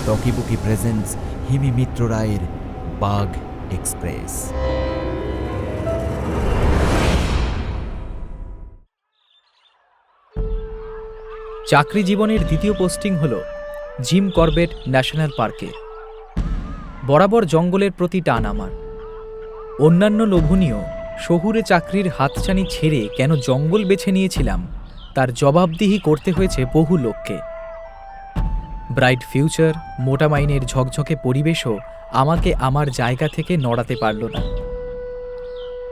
টকিবুকি presents হিমি মিত্র রায়ের বাঘ express. চাকরি জীবনের দ্বিতীয় পোস্টিং হল জিম করবেট ন্যাশনাল পার্কে। বরাবর জঙ্গলের প্রতি টান আমার। অন্যান্য লোভনীয় শহুরে চাকরির হাতছানি ছেড়ে কেন জঙ্গল বেছে নিয়েছিলাম তার জবাবদিহি করতে হয়েছে বহু লোককে। ব্রাইট ফিউচার, মোটা মাইনের ঝকঝকে পরিবেশও আমাকে আমার জায়গা থেকে নড়াতে পারল না।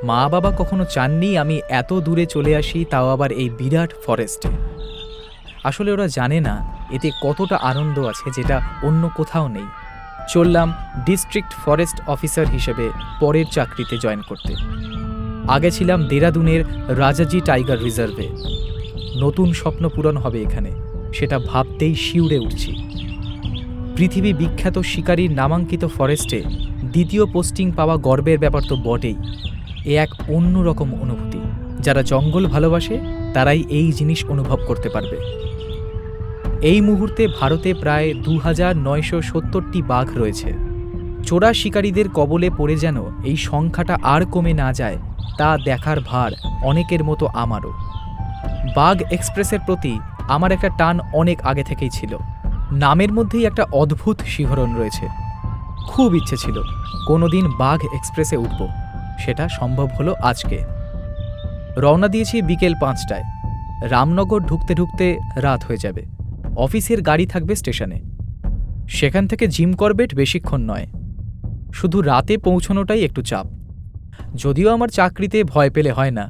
মা বাবা কখনো চাননি আমি এত দূরে চলে আসি, তাও আবার এই বিরাট ফরেস্টে। আসলে ওরা জানে না এতে কতটা আনন্দ আছে যেটা অন্য কোথাও নেই। চললাম ডিস্ট্রিক্ট ফরেস্ট অফিসার হিসেবে পরের চাকরিতে জয়েন করতে। আগে ছিলাম দেরাদুনের রাজাজি টাইগার রিজার্ভে। নতুন স্বপ্ন পূরণ হবে এখানে, সেটা ভাবতেই শিউরে উঠছি। পৃথিবী বিখ্যাত শিকারীর নামাঙ্কিত ফরেস্টে দ্বিতীয় পোস্টিং পাওয়া গর্বের ব্যাপার তো বটেই। এ এক অন্যরকম অনুভূতি। যারা জঙ্গল ভালোবাসে তারাই এই জিনিস অনুভব করতে পারবে। এই মুহূর্তে ভারতে প্রায় 2970টি বাঘ রয়েছে। চোরা শিকারীদের কবলে পড়ে যেন এই সংখ্যাটা আর কমে না যায় তা দেখার ভার অনেকের মতো আমারও। বাঘ এক্সপ্রেসের প্রতি আমার একটা টান অনেক আগে থেকেই ছিল। নামের মধ্যেই একটা অদ্ভুত শিহরণ রয়েছে। খুব ইচ্ছে ছিল কোনোদিন বাঘ এক্সপ্রেসে উঠব, সেটা সম্ভব হলো আজকে। রওনা দিয়েছি বিকেল 5টায়। রামনগর ঢুকতে ঢুকতে রাত হয়ে যাবে। অফিসের গাড়ি থাকবে স্টেশনে। সেখান থেকে জিম করবেট বেশিক্ষণ নয়, শুধু রাতে পৌঁছানোটাই একটু চাপ। যদিও আমার চাকরিতে ভয় পেলে হয় না,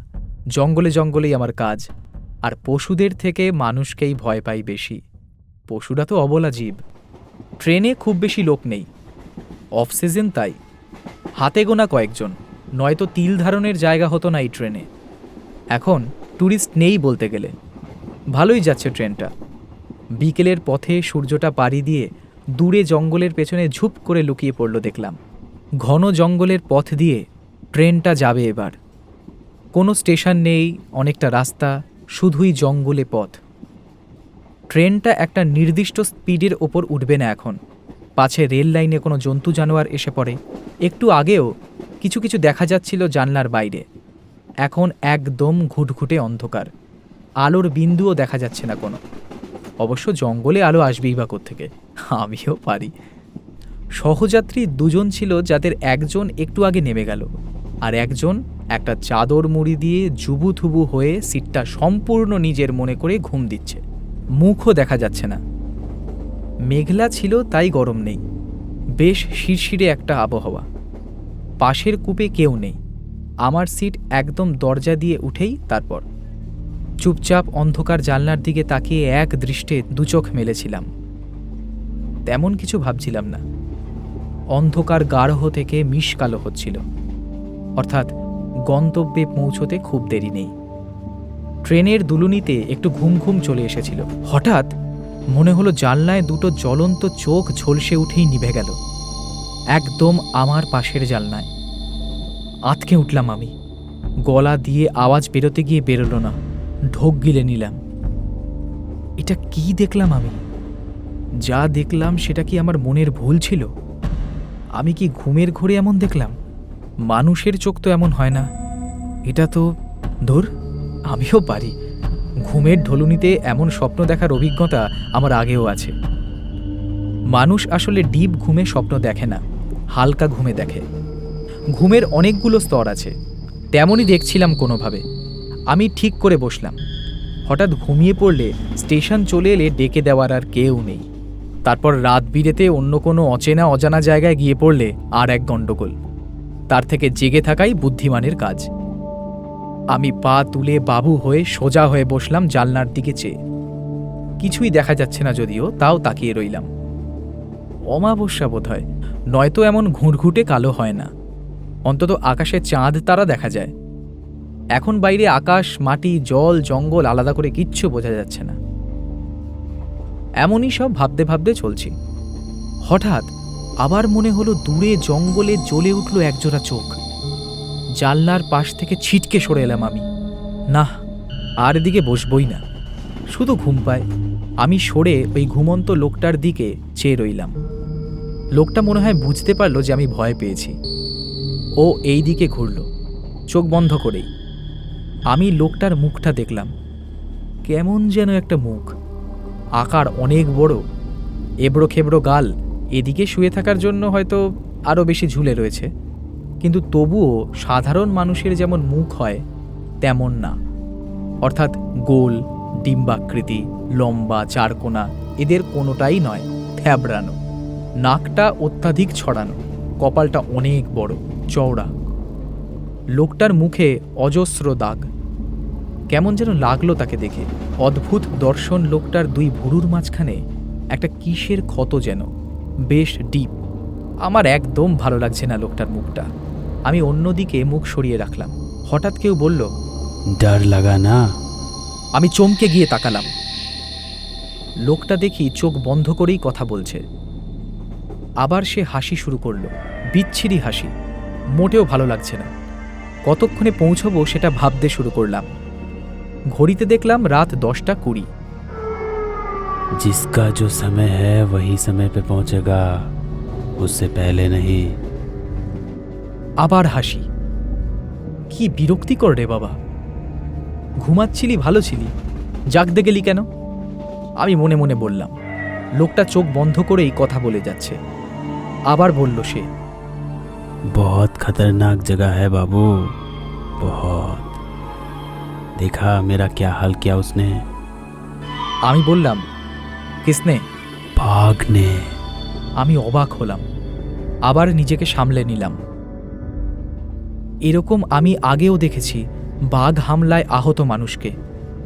জঙ্গলে জঙ্গলেই আমার কাজ। আর পশুদের থেকে মানুষকেই ভয় পাই বেশি। পশুরা তো অবলা জীব। ট্রেনে খুব বেশি লোক নেই, অফ সিজন তাই। হাতে গোনা কয়েকজন, নয়তো তিল ধারণের জায়গা হতো না এই ট্রেনে। এখন ট্যুরিস্ট নেই বলতে গেলে। ভালোই যাচ্ছে ট্রেনটা। বিকেলের পথে সূর্যটা পাড়ি দিয়ে দূরে জঙ্গলের পেছনে ঝুপ করে লুকিয়ে পড়ল দেখলাম। ঘন জঙ্গলের পথ দিয়ে ট্রেনটা যাবে এবার। কোনো স্টেশন নেই, অনেকটা রাস্তা, শুধুই জঙ্গলে পথ। ট্রেনটা একটা নির্দিষ্ট স্পিডের ওপর উঠবে না এখন, পাছে রেল লাইনে কোনো জন্তু জানোয়ার এসে পড়ে। একটু আগেও কিছু কিছু দেখা যাচ্ছিল জানলার বাইরে। এখন একদম ঘুটঘুটে অন্ধকার, আলোর বিন্দুও দেখা যাচ্ছে না কোনো। অবশ্য জঙ্গলে আলো আসবেই বা কোত্থেকে, আমিও পারি। সহযাত্রী দুজন ছিল, যাদের একজন একটু আগে নেমে গেল, আর একজন একটা চাদর মুড়ি দিয়ে জুবুথুবু হয়ে সিটটা সম্পূর্ণ নিজের মনে করে ঘুম দিচ্ছে। মুখও দেখা যাচ্ছে না। মেঘলা ছিল তাই গরম নেই, বেশ শিরশিরে একটা আবহাওয়া। পাশের কূপে কেউ নেই। আমার সিট একদম দরজা দিয়ে উঠেই তারপর চুপচাপ অন্ধকার জানলার দিকে তাকিয়ে এক দৃষ্টে দুচোখ মেলেছিলাম। তেমন কিছু ভাবছিলাম না। অন্ধকার গাঢ় থেকে মিশকালো হচ্ছিল, অর্থাৎ গন্তব্যে পৌঁছতে খুব দেরি নেই। ট্রেনের দুলুনিতে একটু ঘুম ঘুম চলে এসেছিল। হঠাৎ মনে হলো জানলায় দুটো জ্বলন্ত চোখ ঝলসে উঠেই নিভে গেল, একদম আমার পাশের জানলায়। আঁতকে উঠলাম আমি। গলা দিয়ে আওয়াজ বেরোতে গিয়ে বেরোলো না, ঢোক গিলে নিলাম। এটা কি দেখলাম আমি? যা দেখলাম সেটা কি আমার মনের ভুল ছিল? আমি কি ঘুমের ঘোরে এমন দেখলাম? মানুষের চোখ তো এমন হয় না। এটা তো ধুর, আমিও পারি। ঘুমের ঢলুনিতে এমন স্বপ্ন দেখার অভিজ্ঞতা আমার আগেও আছে। মানুষ আসলে ডিপ ঘুমে স্বপ্ন দেখে না, হালকা ঘুমে দেখে। ঘুমের অনেকগুলো স্তর আছে, তেমনই দেখছিলাম কোনোভাবে। আমি ঠিক করে বসলাম। হঠাৎ ঘুমিয়ে পড়লে স্টেশন চলে এলে ডেকে দেওয়ার আর কেউ নেই। তারপর রাত বিরেতে অন্য কোনো অচেনা অজানা জায়গায় গিয়ে পড়লে আর এক গণ্ডগোল। তার থেকে জেগে থাকাই বুদ্ধিমানের কাজ। আমি পা তুলে বাবু হয়ে সোজা হয়ে বসলাম জানলার দিকে চেয়ে। কিছুই দেখা যাচ্ছে না যদিও, তাও তাকিয়ে রইলাম। অমাবস্যা বোধ হয়, নয়তো এমন ঘুঁটঘুটে কালো হয় না। অন্তত আকাশে চাঁদ তারা দেখা যায়। এখন বাইরে আকাশ, মাটি, জল, জঙ্গল আলাদা করে কিচ্ছু বোঝা যাচ্ছে না। এমনই সব ভাবতে ভাবতে চলছি। হঠাৎ আবার মনে হলো দূরে জঙ্গলে জ্বলে উঠল একজোড়া চোখ। জানলার পাশ থেকে ছিটকে সরে এলাম আমি। না, আর এদিকে বসবই না, শুধু ঘুম পায়। আমি সরে ওই ঘুমন্ত লোকটার দিকে চেয়ে রইলাম। লোকটা মনে হয় বুঝতে পারলো যে আমি ভয় পেয়েছি। ও এই দিকে ঘুরল, চোখ বন্ধ করেই। আমি লোকটার মুখটা দেখলাম, কেমন যেন একটা মুখ, আকার অনেক বড়, এবড়ো খেবড়ো গাল, এদিকে শুয়ে থাকার জন্য হয়তো আরও বেশি ঝুলে রয়েছে, কিন্তু তবুও সাধারণ মানুষের যেমন মুখ হয় তেমন না। অর্থাৎ গোল, ডিম্বাকৃতি, লম্বা, চারকোনা, এদের কোনোটাই নয়, থ্যাবড়ানো। নাকটা অত্যাধিক ছড়ানো, কপালটা অনেক বড়, চওড়া। লোকটার মুখে অজস্র দাগ। কেমন যেন লাগলো তাকে দেখে। অদ্ভুত দর্শন লোকটার দুই ভুরুর মাঝখানে একটা কিসের ক্ষত যেন, বেশ ডিপ। আমার একদম ভালো লাগছে না লোকটার মুখটা। আমি অন্যদিকে মুখ সরিয়ে রাখলাম। হঠাৎ কেউ বলল, डर लगा ना? আমি চমকে গিয়ে তাকালাম। লোকটা দেখি চোখ বন্ধ করেই কথা বলছে। আবার সে হাসি শুরু করলো, বিচ্ছিরি হাসি, মোটেও ভালো লাগছে না। কতক্ষণে পৌঁছবো সেটা ভাবতে শুরু করলাম। ঘড়িতে দেখলাম রাত 10:20। जिसका जो समय है वही समय पे पहुंचेगा, उससे पहले नहीं। আবার হাসি। কি বিরক্তিকর রে বাবা! ঘুমাচ্ছিলি, ভালো ছিলি, জাগতে গেলি কেন? আমি মনে মনে বললাম। লোকটা চোখ বন্ধ করেই কথা বলে যাচ্ছে। আবার বলল সে, बहुत खतरनाक जगह है बाबू, बहुत। देखा मेरा क्या हाल किया उसने? আমি বললাম, কিসনে? भाग ने। আমি অবাক হলাম, আবার নিজেকে সামলে নিলাম। এরকম আমি আগেও দেখেছি বাঘ হামলায় আহত মানুষকে,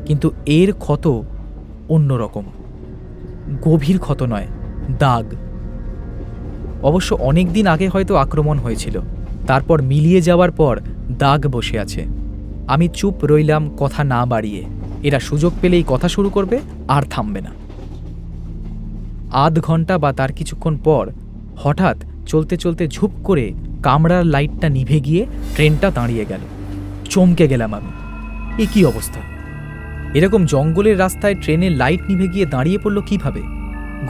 কিন্তু এর ক্ষত অন্যরকম। গভীর ক্ষত নয়, দাগ। অবশ্য অনেক দিন আগে হয়তো আক্রমণ হয়েছিল, তারপর মিলিয়ে যাওয়ার পর দাগ বসে আছে। আমি চুপ রইলাম, কথা না বাড়িয়ে। এরা সুযোগ পেলেই কথা শুরু করবে, আর থামবে না। আধ ঘন্টা বা তার কিছুক্ষণ পর হঠাৎ চলতে চলতে ঝুপ করে কামরার লাইটটা নিভে গিয়ে ট্রেনটা দাঁড়িয়ে গেল। চমকে গেলাম আমি। এ কি অবস্থা! এরকম জঙ্গলের রাস্তায় ট্রেনের লাইট নিভে গিয়ে দাঁড়িয়ে পড়ল কিভাবে?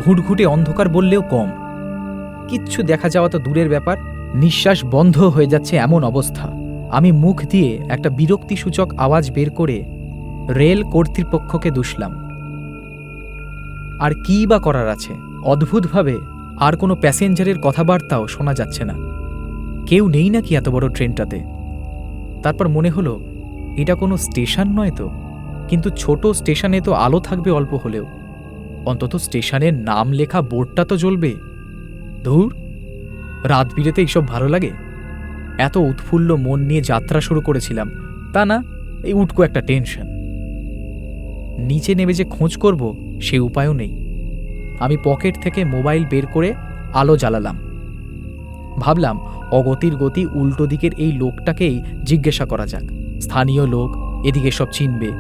ঘুটঘুটে অন্ধকার বললেও কম। কিচ্ছু দেখা যাওয়া তো দূরের ব্যাপার, নিঃশ্বাস বন্ধ হয়ে যাচ্ছে এমন অবস্থা। আমি মুখ দিয়ে একটা বিরক্তিসূচক আওয়াজ বের করে রেল কর্তৃপক্ষকে দুষলাম। আর কী বা করার আছে? অদ্ভুতভাবে আর কোনো প্যাসেঞ্জারের কথাবার্তাও শোনা যাচ্ছে না। কেউ নেই নাকি এত বড় ট্রেনটাতে? তারপর মনে হলো এটা কোনো স্টেশন নয় তো, কিন্তু ছোট স্টেশনে তো আলো থাকবে অল্প হলেও, অন্তত স্টেশনের নাম লেখা বোর্ডটা তো জ্বলবে। ধুর, রাত বিরেতে এইসব ভালো লাগে? এত উৎফুল্ল মন নিয়ে যাত্রা শুরু করেছিলাম, তা না, এই উটকো একটা টেনশন। নিচে নেমে যে খোঁজ করব সে উপায়ও নেই। আমি পকেট থেকে মোবাইল বের করে আলো জ্বালালাম। ভাবলাম অগতির গতি উল্টো দিকের এই লোকটাকেই জিজ্ঞাসা করা যাক, স্থানীয় লোক, এদিকে সব চিনবে।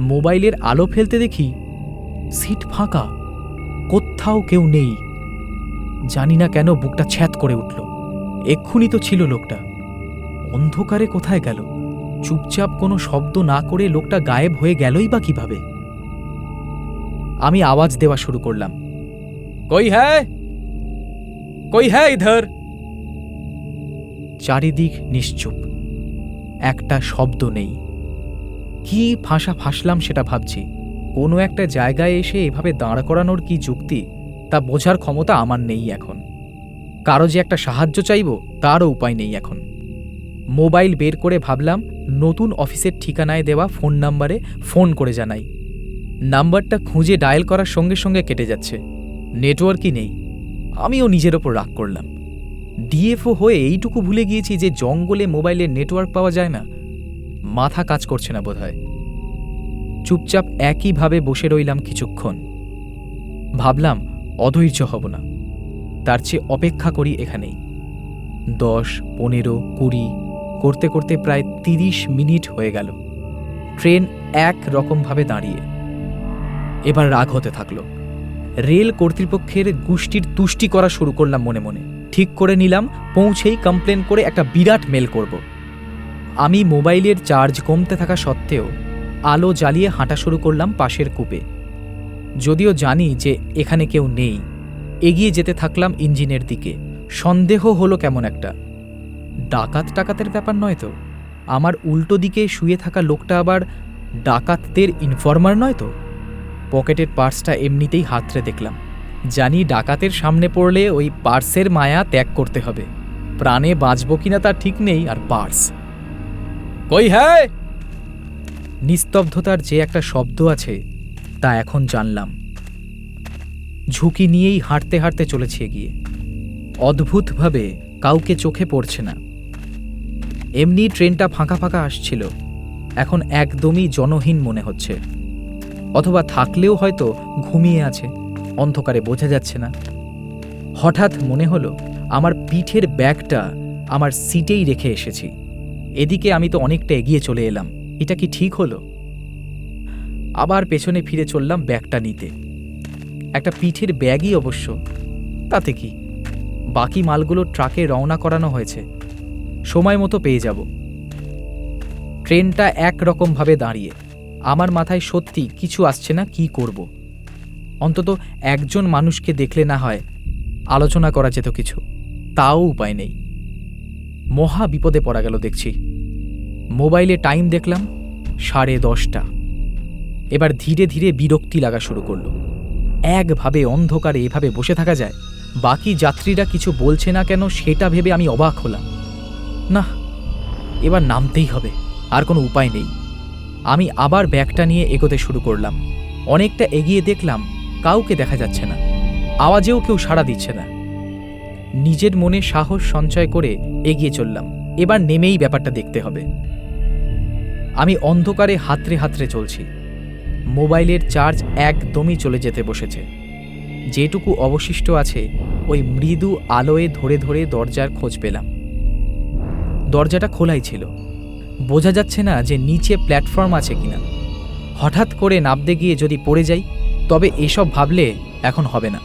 মোবাইলের আলো ফেলতে দেখি সিট ফাঁকা, কোথাও কেউ নেই। জানি না কেন বুকটা ছ্যাঁত করে উঠল। এক্ষুনি তো ছিল লোকটা, অন্ধকারে কোথায় গেল? চুপচাপ কোনো শব্দ না করে লোকটা গায়েব হয়ে গেলই বা কিভাবে? আমি আওয়াজ দেওয়া শুরু করলাম, কই হ্যায়, কই হ্যায় ইধর। চারিদিক নিশ্চুপ, একটা শব্দ নেই। কি ফাঁসা ফাঁসলাম সেটা ভাবছি। কোনো একটা জায়গায় এসে এভাবে দাঁড় করানোর কি যুক্তি, তা বোঝার ক্ষমতা আমার নেই এখন। কারো যে একটা সাহায্য চাইব তারও উপায় নেই এখন। মোবাইল বের করে ভাবলাম নতুন অফিসের ঠিকানায় দেওয়া ফোন নাম্বারে ফোন করে জানাই। নাম্বারটা খুঁজে ডায়াল করার সঙ্গে সঙ্গে কেটে যাচ্ছে, নেটওয়ার্কই নেই। আমিও নিজের ওপর রাগ করলাম। ডিএফও হয়ে এইটুকু ভুলে গিয়েছি যে জঙ্গলে মোবাইলের নেটওয়ার্ক পাওয়া যায় না। মাথা কাজ করছে না বোধহয়। চুপচাপ একইভাবে বসে রইলাম কিছুক্ষণ। ভাবলাম অধৈর্য হব না, তার চেয়ে অপেক্ষা করি এখানেই। 10, 15, 20 করতে করতে প্রায় 30 মিনিট হয়ে গেল। ট্রেন এক রকমভাবে দাঁড়িয়ে। এবার রাগ হতে থাকলো। রেল কর্তৃপক্ষের গোষ্ঠীর তুষ্টি করা শুরু করলাম মনে মনে। ঠিক করে নিলাম পৌঁছেই কমপ্লেন করে একটা বিরাট মেল করব। আমি মোবাইলের চার্জ কমতে থাকা সত্ত্বেও আলো জ্বালিয়ে হাঁটা শুরু করলাম পাশের কূপে। যদিও জানি যে এখানে কেউ নেই, এগিয়ে যেতে থাকলাম ইঞ্জিনের দিকে। সন্দেহ হলো কেমন একটা, ডাকাতের ব্যাপার নয় তো? আমার উল্টো দিকে শুয়ে থাকা লোকটা আবার ডাকাতদের ইনফর্মার নয় তো? পকেটের পার্সটা এমনিতেই হাতড়ে দেখলাম। জানি ডাকাতের সামনে পড়লে ওই পার্সের মায়া ত্যাগ করতে হবে। প্রাণে বাঁচব কিনা তার ঠিক নেই, আর পার্স কই হ্যায়। নিস্তব্ধতার যে একটা শব্দ আছে তা এখন জানলাম। ঝুঁকি নিয়েই হাঁটতে হাঁটতে চলেছে এগিয়ে। অদ্ভুতভাবে কাউকে চোখে পড়ছে না। এমনি ট্রেনটা ফাঁকা ফাঁকা আসছিল, এখন একদমই জনহীন মনে হচ্ছে। অথবা থাকলেও হয়তো ঘুমিয়ে আছে, অন্ধকারে বোঝা যাচ্ছে না। হঠাৎ মনে হলো আমার পিঠের ব্যাগটা আমার সিটেই রেখে এসেছি। এদিকে আমি তো অনেকটা এগিয়ে চলে এলাম, এটা কি ঠিক হলো? আবার পেছনে ফিরে চললাম ব্যাগটা নিতে। একটা পিঠের ব্যাগই অবশ্য, তাতে কি, বাকি মালগুলো ট্রাকে রওনা করানো হয়েছে, সময় মতো পেয়ে যাব। ট্রেনটা একরকমভাবে দাঁড়িয়ে। আমার মাথায় সত্যি কিছু আসছে না, কি করব। অন্তত একজন মানুষকে দেখলে না হয় আলোচনা করা যেত কিছু, তাও উপায় নেই। মহা বিপদে পড়া গেল দেখছি। মোবাইলে টাইম দেখলাম 10:30। এবার ধীরে ধীরে বিরক্তি লাগা শুরু করলো। একভাবে অন্ধকারে এভাবে বসে থাকা যায়? বাকি যাত্রীরা কিছু বলছে না কেন সেটা ভেবে আমি অবাক হলাম। না, এবার নামতেই হবে, আর কোনো উপায় নেই। আমি আবার ব্যাগটা নিয়ে এগোতে শুরু করলাম। অনেকটা এগিয়ে দেখলাম কাউকে দেখা যাচ্ছে না, আওয়াজেও কেউ সাড়া দিচ্ছে না। নিজের মনে সাহস সঞ্চয় করে এগিয়ে চললাম। এবার নেমেই ব্যাপারটা দেখতে হবে। আমি অন্ধকারে হাতড়ে হাতড়ে চলছি। মোবাইলের চার্জ একদমই চলে যেতে বসেছে। যেটুকু অবশিষ্ট আছে ওই মৃদু আলোয় ধরে ধরে দরজার খোঁজ পেলাম। দরজাটা খোলাই ছিল, বোঝা যাচ্ছে না যে নিচে প্ল্যাটফর্ম আছে কিনা। হঠাৎ করে নামতে গিয়ে যদি পড়ে যাই, তবে এসব ভাবলে এখন হবে না।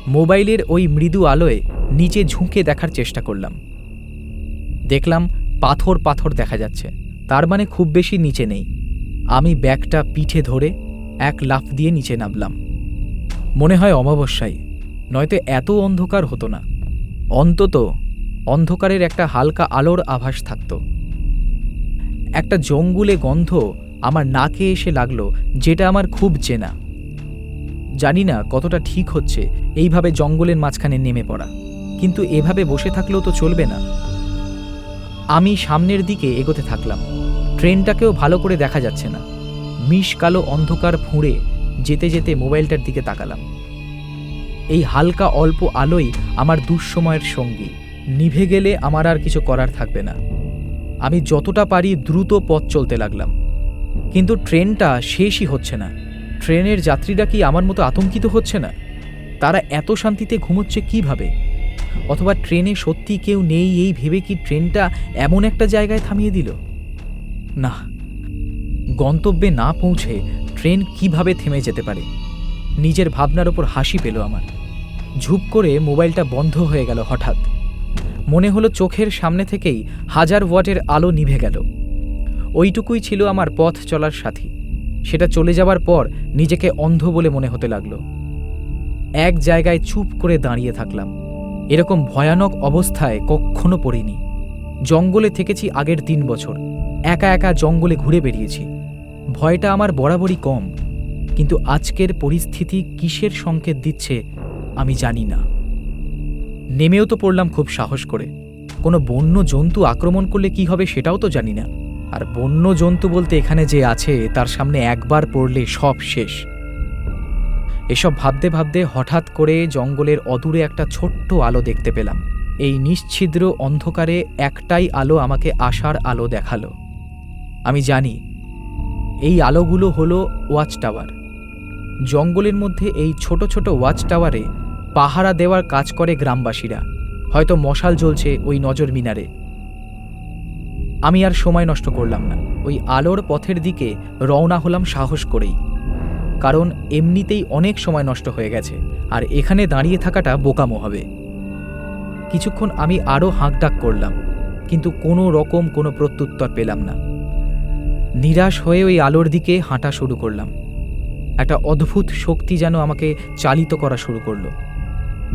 মোবাইলের ওই মৃদু আলোয় নিচে ঝুঁকে দেখার চেষ্টা করলাম। দেখলাম পাথর পাথর দেখা যাচ্ছে, তার মানে খুব বেশি নিচে নেই। আমি ব্যাগটা পিঠে ধরে এক লাফ দিয়ে নিচে নামলাম। মনে হয় অমাবস্যায়, নয়তো এত অন্ধকার হতো না। অন্তত অন্ধকারের একটা হালকা আলোর আভাস থাকত। একটা জঙ্গুলে গন্ধ আমার নাকে এসে লাগলো, যেটা আমার খুব চেনা। জানি না কতটা ঠিক হচ্ছে এইভাবে জঙ্গলের মাঝখানে নেমে পড়া, কিন্তু এভাবে বসে থাকলেও তো চলবে না। আমি সামনের দিকে এগোতে থাকলাম। ট্রেনটাকেও ভালো করে দেখা যাচ্ছে না। মিশ কালো অন্ধকার ফুঁড়ে যেতে যেতে মোবাইলটার দিকে তাকালাম। এই হালকা অল্প আলোই আমার দুঃসময়ের সঙ্গী। নিভে গেলে আমার আর কিছু করার থাকবে না। আমি যতটা পারি দ্রুত পথ চলতে লাগলাম, কিন্তু ট্রেনটা শেষই হচ্ছে না। ট্রেনের যাত্রীরা কি আমার মতো আতঙ্কিত হচ্ছে না? তারা এত শান্তিতে ঘুমোচ্ছে কিভাবে? অথবা ট্রেনে সত্যি কেউ নেই এই ভেবে কি ট্রেনটা এমন একটা জায়গায় থামিয়ে দিল? না, গন্তব্যে না পৌঁছে ট্রেন কিভাবে থেমে যেতে পারে? নিজের ভাবনার ওপর হাসি পেল আমার। ঝুপ করে মোবাইলটা বন্ধ হয়ে গেল। হঠাৎ মনে হলো চোখের সামনে থেকেই 1000 ওয়াটের আলো নিভে গেল। ওইটুকুই ছিল আমার পথ চলার সাথী। সেটা চলে যাবার পর নিজেকে অন্ধ বলে মনে হতে লাগলো। এক জায়গায় চুপ করে দাঁড়িয়ে থাকলাম। এরকম ভয়ানক অবস্থায় কখনো পড়িনি। জঙ্গলে থেকেছি আগের 3 বছর, একা একা জঙ্গলে ঘুরে বেরিয়েছি। ভয়টা আমার বরাবরই কম, কিন্তু আজকের পরিস্থিতি কিসের সংকেত দিচ্ছে আমি জানি না। নেমেও তো পড়লাম খুব সাহস করে। কোনো বন্য জন্তু আক্রমণ করলে কি হবে সেটাও তো জানি না। আর বন্য জন্তু বলতে এখানে যে আছে তার সামনে একবার পড়লে সব শেষ। এসব ভাবতে ভাবতে হঠাৎ করে জঙ্গলের অদূরে একটা ছোট্ট আলো দেখতে পেলাম। এই নিশ্ছিদ্র অন্ধকারে একটাই আলো আমাকে আশার আলো দেখালো। আমি জানি এই আলোগুলো হলো ওয়াচ টাওয়ার। জঙ্গলের মধ্যে এই ছোট ছোট ওয়াচ টাওয়ারে পাহারা দেওয়ার কাজ করে গ্রামবাসীরা। হয়তো মশাল জ্বলছে ওই নজর মিনারে। আমি আর সময় নষ্ট করলাম না, ওই আলোর পথের দিকে রওনা হলাম সাহস করেই। কারণ এমনিতেই অনেক সময় নষ্ট হয়ে গেছে, আর এখানে দাঁড়িয়ে থাকাটা বোকামো হবে। কিছুক্ষণ আমি আরও হাঁকডাক করলাম, কিন্তু কোনো রকম কোনো প্রত্যুত্তর পেলাম না। নিরাশ হয়ে ওই আলোর দিকে হাঁটা শুরু করলাম। একটা অদ্ভুত শক্তি যেন আমাকে চালিত করা শুরু করলো।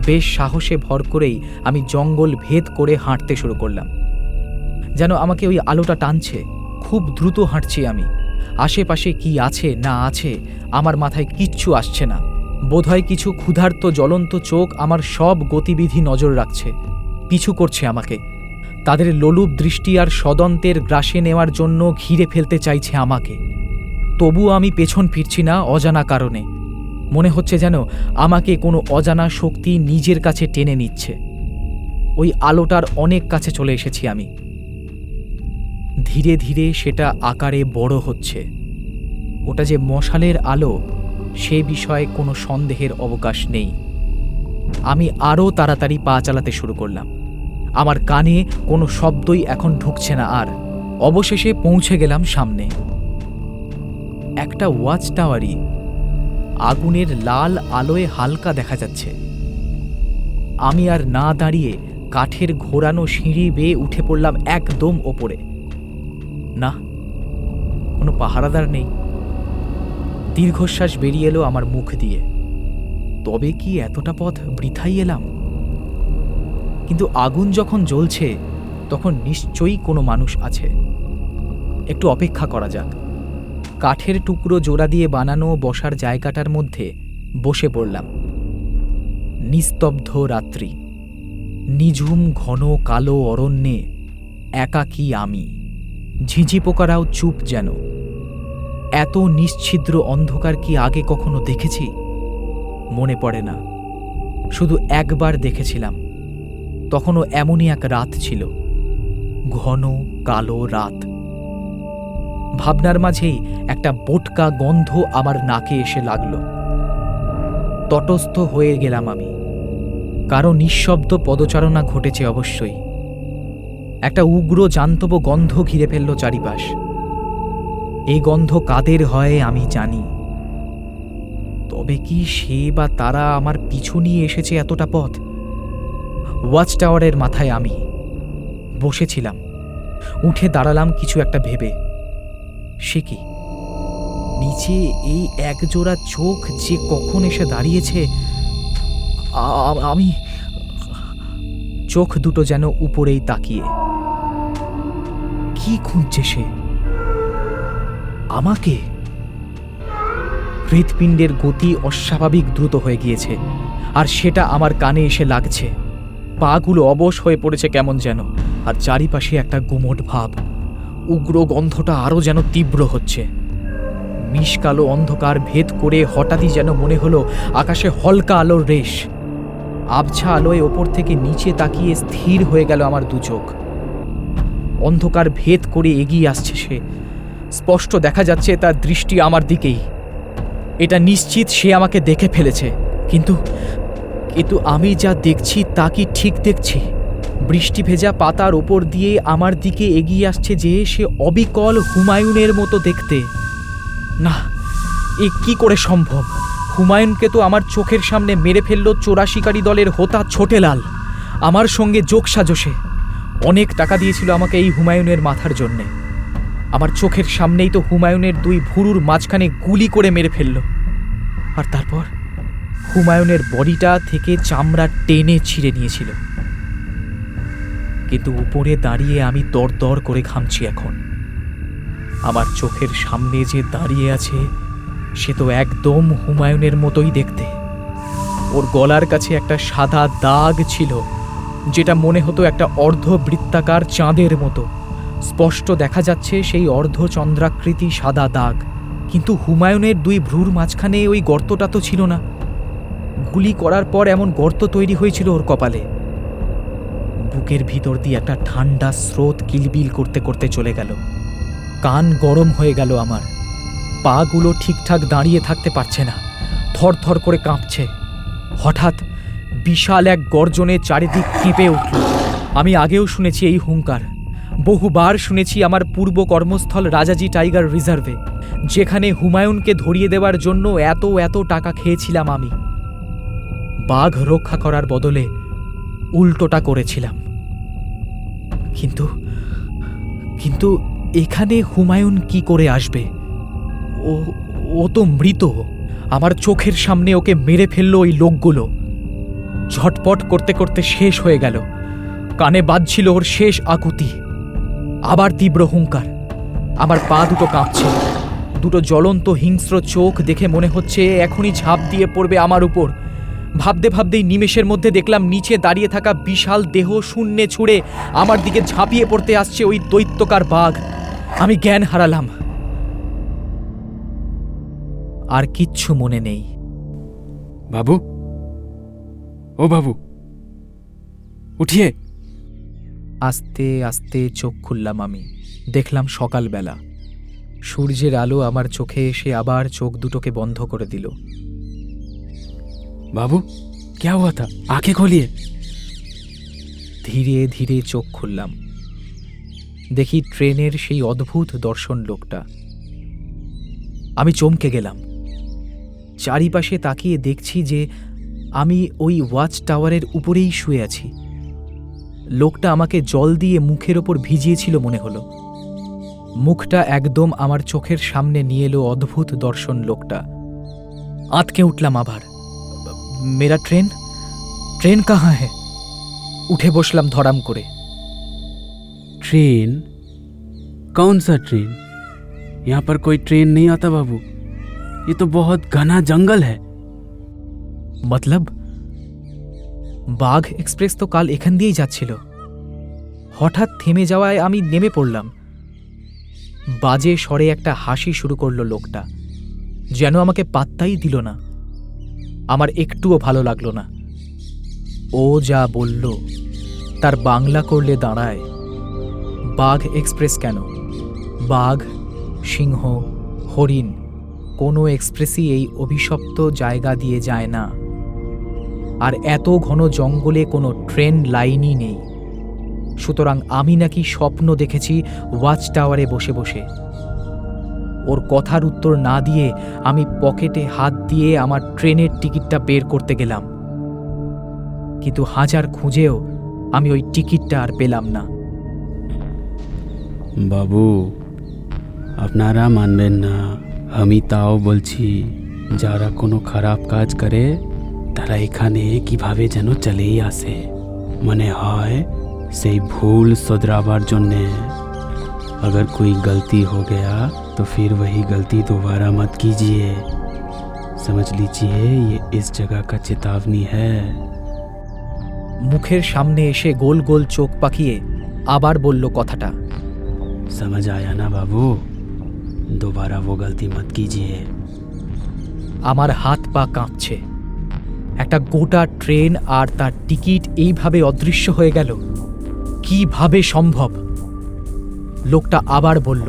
বেশ সাহসে ভর করেই আমি জঙ্গল ভেদ করে হাঁটতে শুরু করলাম। যেন আমাকে ওই আলোটা টানছে। খুব দ্রুত হাঁটছি আমি। আশেপাশে কি আছে না আছে আমার মাথায় কিচ্ছু আসছে না। বোধহয় কিছু ক্ষুধার্ত জ্বলন্ত চোখ আমার সব গতিবিধি নজর রাখছে, পিছু করছে আমাকে। তাদের লোলুপ দৃষ্টি আর সদন্তের গ্রাসে নেওয়ার জন্য ঘিরে ফেলতে চাইছে আমাকে। তবুও আমি পেছন ফিরছি না অজানা কারণে। মনে হচ্ছে যেন আমাকে কোনো অজানা শক্তি নিজের কাছে টেনে নিচ্ছে। ওই আলোটার অনেক কাছে চলে এসেছি আমি। ধীরে ধীরে সেটা আকারে বড় হচ্ছে। ওটা যে মশালের আলো সে বিষয়ে কোনো সন্দেহের অবকাশ নেই। আমি আরও তাড়াতাড়ি পা চালাতে শুরু করলাম। আমার কানে কোনো শব্দই এখন ঢুকছে না আর। অবশেষে পৌঁছে গেলাম সামনে। একটা ওয়াচ টাওয়ারই আগুনের লাল আলোয় হালকা দেখা যাচ্ছে। আমি আর না দাঁড়িয়ে কাঠের ঘোরানো সিঁড়ি বেয়ে উঠে পড়লাম একদম ওপরে। না, কোনো পাহারাদার নেই। দীর্ঘশ্বাস বেরিয়ে এলো আমার মুখ দিয়ে। তবে কি এতটা পথ বৃথাই এলাম? কিন্তু আগুন যখন জ্বলছে তখন নিশ্চয়ই কোনো মানুষ আছে। একটু অপেক্ষা করা যাক। কাঠের টুকরো জোড়া দিয়ে বানানো বসার জায়গাটার মধ্যে বসে পড়লাম। নিস্তব্ধ রাত্রি, নিঝুম ঘন কালো অরণ্যে একাকী আমি। ঝিঝি পোকারাও চুপ যেন। এত নিশ্ছিদ্র অন্ধকার কি আগে কখনো দেখেছি? মনে পড়ে না। শুধু একবার দেখেছিলাম, তখনও এমনই এক রাত ছিল, ঘন কালো রাত। ভাবনার মাঝেই একটা বোটকা গন্ধ আমার নাকে এসে লাগল। তটস্থ হয়ে গেলাম আমি। কারো নিঃশব্দ পদচারণা ঘটেছে অবশ্যই। একটা উগ্র জান্তব গন্ধ ঘিরে ফেলল চারিপাশ। এই গন্ধ কাদের হয় আমি জানি। তবে কি সে বা তারা আমার পিছু নিয়ে এসেছে এতটা পথ? ওয়াচ টাওয়ারের মাথায় আমি বসেছিলাম। উঠে দাঁড়ালাম কিছু একটা ভেবে। সে কি? নিচে এই একজোড়া চোখ যে কখন এসে দাঁড়িয়েছে। আমি চোখ দুটো যেন উপরেই তাকিয়ে। কি খুঁজছে সে? আমাকে? হৃৎপিণ্ডের গতি অস্বাভাবিক দ্রুত হয়ে গিয়েছে, আর সেটা আমার কানে এসে লাগছে। পাগুলো অবশ হয়ে পড়েছে কেমন যেন, আর চারিপাশে একটা গুমোট ভাব। উগ্র গন্ধটা আরও যেন তীব্র হচ্ছে। মিশকালো অন্ধকার ভেদ করে হঠাৎই যেন মনে হলো আকাশে হলকা আলোর রেশ। আবছা আলোয় ওপর থেকে নিচে তাকিয়ে স্থির হয়ে গেল আমার দু চোখ। অন্ধকার ভেদ করে এগিয়ে আসছে সে। স্পষ্ট দেখা যাচ্ছে তার দৃষ্টি আমার দিকেই। এটা নিশ্চিত সে আমাকে দেখে ফেলেছে। কিন্তু আমি যা দেখছি তা কি ঠিক দেখছি? বৃষ্টি ভেজা পাতার ওপর দিয়ে আমার দিকে এগিয়ে আসছে যে সে অবিকল হুমায়ুনের মতো দেখতে। না, এ কি করে সম্ভব? হুমায়ুনকে তো আমার চোখের সামনে মেরে ফেলল চোরা শিকারী দলের হোতা ছোটেলাল। আমার সঙ্গে যোগ সাজসে অনেক টাকা দিয়েছিল আমাকে এই হুমায়ুনের মাথার জন্যে। আমার চোখের সামনেই তো হুমায়ুনের দুই ভুরুর মাঝখানে গুলি করে মেরে ফেলল। আর তারপর হুমায়ুনের বডিটা থেকে চামড়া টেনে ছিঁড়ে নিয়েছিল। কিন্তু উপরে দাঁড়িয়ে আমি দরদর করে ঘামছি এখন। আমার চোখের সামনে যে দাঁড়িয়ে আছে সে তো একদম হুমায়ুনের মতোই দেখতে। ওর গলার কাছে একটা সাদা দাগ ছিল, যেটা মনে হতো একটা অর্ধবৃত্তাকার চাঁদের মতো। স্পষ্ট দেখা যাচ্ছে সেই অর্ধচন্দ্রাকৃতি সাদা দাগ। কিন্তু হুমায়ুনের দুই ভ্রুর মাঝখানে ওই গর্তটা তো ছিল না। গুলি করার পর এমন গর্ত তৈরি হয়েছিল ওর কপালে। বুকের ভিতর দিয়ে একটা ঠান্ডা স্রোত কিলবিল করতে করতে চলে গেল। কান গরম হয়ে গেল আমার। পাগুলো ঠিকঠাক দাঁড়িয়ে থাকতে পারছে না, থরথর করে কাঁপছে। হঠাৎ বিশাল এক গর্জনে চারিদিক কেঁপে উঠল। আমি আগেও শুনেছি এই হুঙ্কার, বহুবার শুনেছি আমার পূর্ব কর্মস্থল রাজাজি টাইগার রিজার্ভে, যেখানে হুমায়ুনকে ধরিয়ে দেওয়ার জন্য এত এত টাকা খেয়েছিলাম আমি। বাঘ রক্ষা করার বদলে উল্টোটা করেছিলাম। কিন্তু এখানে হুমায়ুন কি করে আসবে? ও তো মৃত। আমার চোখের সামনে ওকে মেরে ফেললো ওই লোকগুলো। ঝটপট করতে করতে শেষ হয়ে গেল। কানে বাজছিল ওর শেষ আকুতি। আবার তীব্র হুঙ্কার। আমার পা দুটো কাঁপছে। দুটো জ্বলন্ত হিংস্র চোখ দেখে মনে হচ্ছে এখনই ঝাঁপ দিয়ে পড়বে আমার উপর। ভাবতে ভাবতেই নিমেষের মধ্যে দেখলাম নিচে দাঁড়িয়ে থাকা বিশাল দেহ শূন্যে ছুঁড়ে আমার দিকে ঝাঁপিয়ে পড়তে আসছে ওই দৈত্যকার বাঘ। আমি জ্ঞান হারালাম। আর কিচ্ছু মনে নেই। बाबू, ओ बाबू, उठिए। আস্তে আস্তে চোখ খুললাম আমি। দেখলাম সকালবেলা। সূর্যের আলো আমার চোখে এসে আবার চোখ দুটোকে বন্ধ করে দিল। बाबू, क्या हुआ था? आंखें खोलिए। ধীরে ধীরে চোখ খুললাম। দেখি ট্রেনের সেই অদ্ভুত দর্শন লোকটা। আমি চমকে গেলাম। চারিপাশে তাকিয়ে দেখছি যে আমি ওই ওয়াচ টাওয়ারের উপরেই শুয়ে আছি। লোকটা আমাকে জল দিয়ে মুখের ওপর ভিজিয়েছিল মনে হলো। মুখটা একদম আমার চোখের সামনে নিয়ে এলো অদ্ভুত দর্শন লোকটা। আঁতকে উঠলাম আবার। মেরা ট্রেন ট্রেন কাহা হ্যাঁ? উঠে বসলাম ধরাম করে। ट्रेन? कौन सा ट्रेन? यहाँ पर कोई ट्रेन नहीं आता बाबू। ये तो बहुत घना जंगल है। মতলব বাঘ এক্সপ্রেস তো কাল এখান দিয়েই যাচ্ছিল। হঠাৎ থেমে যাওয়ায় আমি নেমে পড়লাম। বাজে স্বরে একটা হাসি শুরু করলো লোকটা, যেন আমাকে পাত্তাই দিল না। আমার একটুও ভালো লাগলো না। ও যা বলল তার বাংলা করলে দাঁড়ায়, বাঘ এক্সপ্রেস কেন? বাঘ, সিংহ, হরিণ কোনো এক্সপ্রেসই এই অভিশপ্ত জায়গা দিয়ে যায় না। আর এত ঘন জঙ্গলে কোনো ট্রেন লাইনই নেই। সুতরাং আমি নাকি স্বপ্ন দেখেছি ওয়াচ টাওয়ারে বসে বসে। ওর কথার উত্তর না দিয়ে আমি পকেটে হাত দিয়ে আমার ট্রেনের টিকিটটা বের করতে গেলাম। কিন্তু হাজার খুঁজেও আমি ওই টিকিটটা আর পেলাম না। বাবু, আপনারা মানবেন না, আমি তাও বলছি, যারা কোনো খারাপ কাজ করে তারা এখানে কিভাবে যেন চলেই আসে। মনে হয় সেই ভুল শোধরাবার জন্যে। अगर कोई गलती हो गया तो फिर वही गलती दोबारा मत कीजिए। समझ लीजिए ये इस जगह का चेतावनी है। মুখের সামনে এসে গোল গোল চোখ পাকিয়ে আবার বলল কথাটা। समझ आया ना बाबू? दोबारा वो गलती मत कीजिए। আমার হাত পা কাঁপছে। একটা গোটা ট্রেন আর তার টিকিট এইভাবে অদৃশ্য হয়ে গেল, কিভাবে সম্ভব? লোকটা আবার বলল,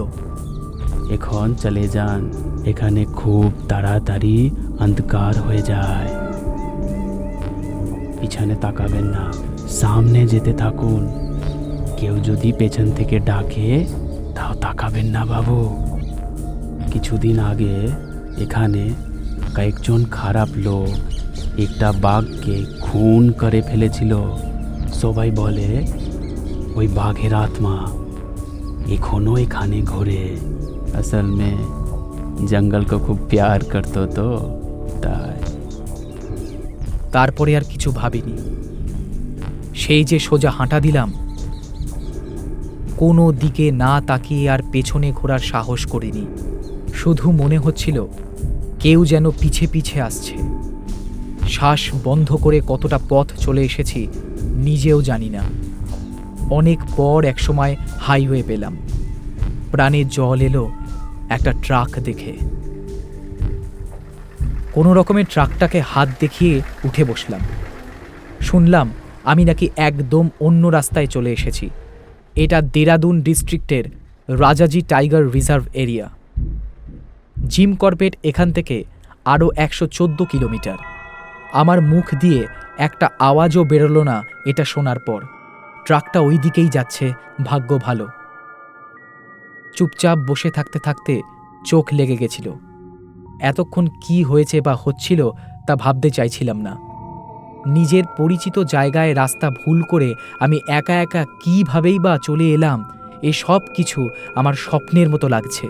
এখন চলে যান, এখানে খুব তাড়াতাড়ি অন্ধকার হয়ে যায়। পিছনে তাকাবেন না, সামনে যেতে থাকুন। কেউ যদি পেছন থেকে ডাকে তাও তাকাবেন না বাবু। কিছুদিন আগে এখানে কয়েকজন খারাপ লোক একটা বাঘকে খুন করে ফেলেছিল। সবাই বলে ওই বাঘের আত্মা এখনো এখানে ঘোরে। असल में जंगल को खूब प्यार करतो तो তাই। তারপরে আর কিছু ভাবিনি। সেই যে সোজা হাঁটা দিলাম, কোনো দিকে না তাকিয়ে আর পেছনে ঘোরার সাহস করিনি। শুধু মনে হচ্ছিল কেউ যেন পিছে পিছে আসছে। শ্বাস বন্ধ করে কতটা পথ চলে এসেছি নিজেও জানি না। অনেক পর একসময় হাইওয়ে পেলাম। প্রাণে জল এলো একটা ট্রাক দেখে। কোনো রকমের ট্রাকটাকে হাত দেখিয়ে উঠে বসলাম। শুনলাম আমি নাকি একদম অন্য রাস্তায় চলে এসেছি। এটা দেরাদুন ডিস্ট্রিক্টের Rajaji tiger reserve area. Jim Corbett এখান থেকে আরও 114 কিলোমিটার। আমার মুখ দিয়ে একটা আওয়াজও বেরোলো না এটা শোনার পর। ট্রাকটা ওই দিকেই যাচ্ছে, ভাগ্য ভালো। চুপচাপ বসে থাকতে থাকতে চোখ লেগে গেছিল। এতক্ষণ কি হয়েছে বা হচ্ছিল তা ভাবতে চাইছিলাম না। নিজের পরিচিত জায়গায় রাস্তা ভুল করে আমি একা একা কীভাবেই বা চলে এলাম, এ সব কিছু আমার স্বপ্নের মতো লাগছে।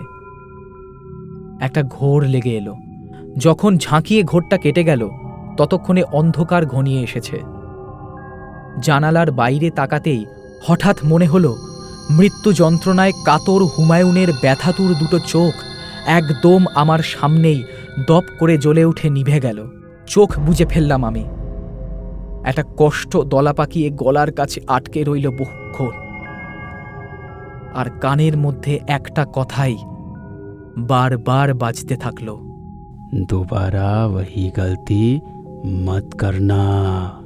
একটা ঘোর লেগে এলো। যখন ঝাঁকিয়ে ঘোরটা কেটে গেল ততক্ষণে অন্ধকার ঘনিয়ে এসেছে। জানালার বাইরে তাকাতেই হঠাৎ মনে হলো মৃত্যু যন্ত্রণায় কাতর হুমায়ুনের ব্যথাতুর দুটো চোখ একদম আমার সামনেই দপ করে জ্বলে উঠে নিভে গেল। চোখ বুজে ফেললাম আমি। একটা কষ্ট দলা পাকিয়ে গলার কাছে আটকে রইল বহুক্ষণ। আর কানের মধ্যে একটা কথাই বারবার বাজতে থাকলো, दोबारा वही गलती मत करना।